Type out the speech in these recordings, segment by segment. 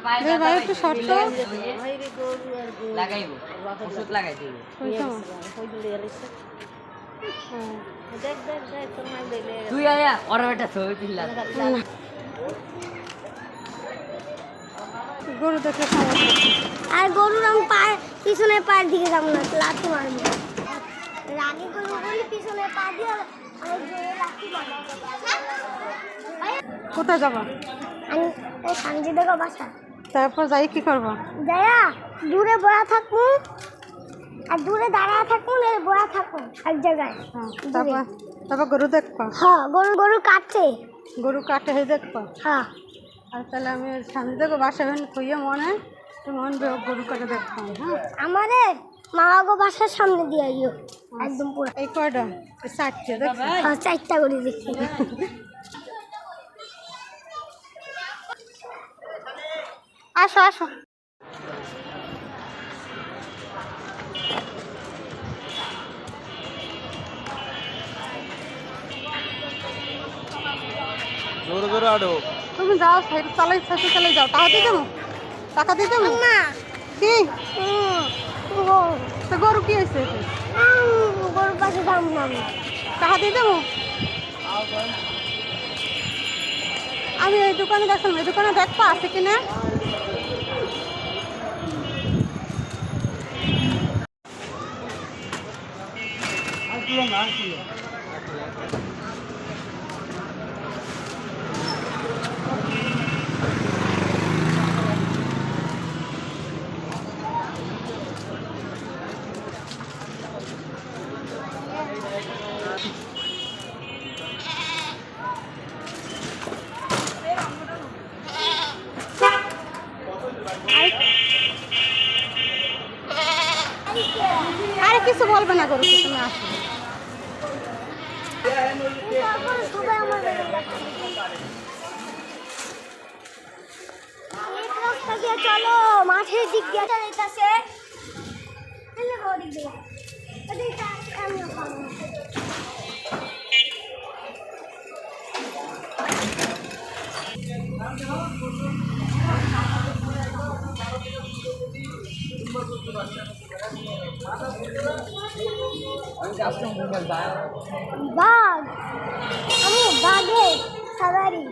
ভাই একটু শর্ত লাগাইবো ওষুধ লাগাই দিব তুই আয়া ওর একটা ছবি তুললা গরু দেখে সমস্যা আর গরুর আমি পিছনে পায়ের দিকে যাবো না লাথি মারবো রাগে গরু বলি পিছনে পা দিয়ে কোথায় যাবা আমি সানজি দেখো বাসা তারপর যাই কি করবো যাইয়া দূরে বয়া থাকবো আর দূরে দাঁড়ায় থাকুন আর বয়া থাকুন এক জায়গায় তারপর তারপর গরু দেখবা হ্যাঁ গরু কাটছে গরু কাটে হয়ে দেখবা হ্যাঁ আর তাহলে আমি সামনে দেখো বাসা ভেন থইয়ে মনে মন গরু কাটে দেখতাম হ্যাঁ আমারে মা গো বাসার সামনে দিয়ে আইও একদম পুরো এই কয়টা চারটে দেখো হ্যাঁ 4টা করে দেখছি আসো আসো জোরে জোরে আডো তুমি যাও সাইকেল চালাই সাইকেল চালাই যাও টাকা দিয়ে দেবো টাকা দিয়ে দেবো না কি তো গরু কি হয়েছে গরুর পাশে দাম না টাকা দিয়ে দেবো আমি এই দোকানে দেখলাম এই দোকানে দেখবা আছে কিনা আরে কিছু বলবে না গরু তুমি আসো চলো মাঠের দিক দিয়ে যাইতাছে বাঘ আমি বাঘের সাবারি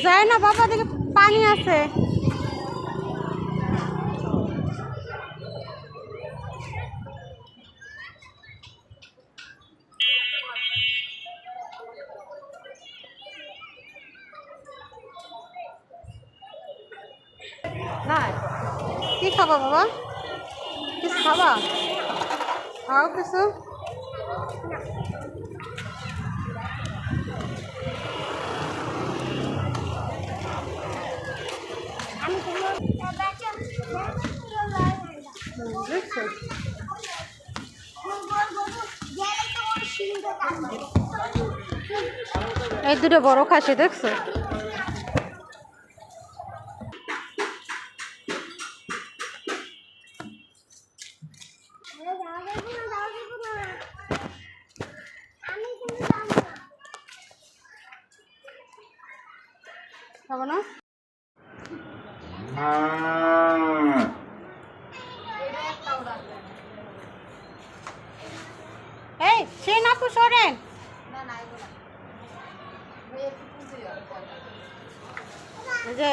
যায় না বাবা দেখে পানি আছে কি খাবা বাবা কিছু খাবা খাও কিছু এই দুটো বড় খাসি দেখছো খাবো না এই সে না পুষরেন যে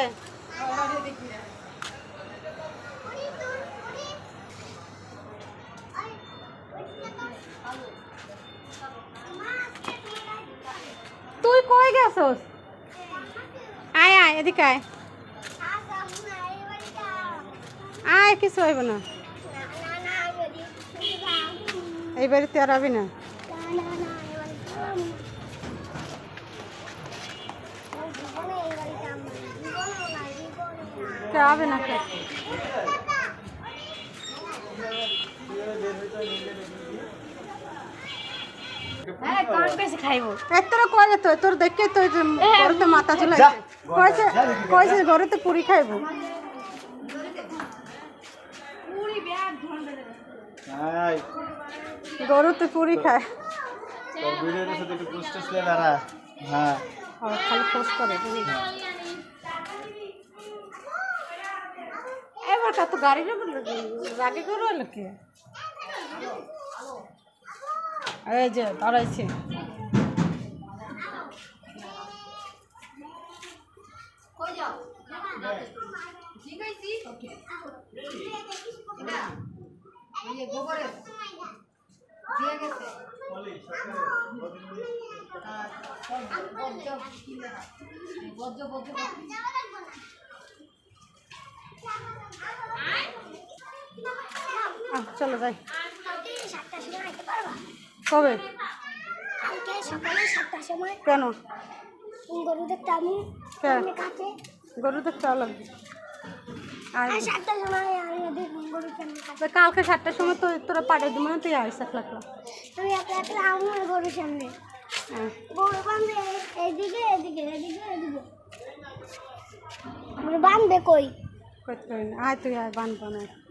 তুই কই গেছস আয় আয় এদিকে আয় আয় কিছু হইব না এই বাড়িতে আর আবি না আবে না হ্যাঁ কান খাইবো তোরা করে তো তোর দেখে তো গরুতে মাথা চুলাইছে কইছে কইছে গরুতে পুরি খাইবো গরুতে পুরি খায় হ্যাঁ খালি খোঁজ করে এবার কত গাড়ি রাগে করো লোকে এই যে দাঁড়াইছে চলো যাই কবে কালকে সকালে 7টার সময় কেন গরু দেখতে আমি কাছে গরু দেখতে লাগবে আর 7টার সময় আমি দেখব গরু সামনে কাছে কালকে 7টার সময় তো তোরা পাঠিয়ে দিব না তুই আইস এক লাখ আমি একলা আমার গরুর সামনে গরু বাঁধবে এদিকে এদিকে এদিকে এদিকে মানে বাঁধবে কই আয় তুই আয় বান বানায়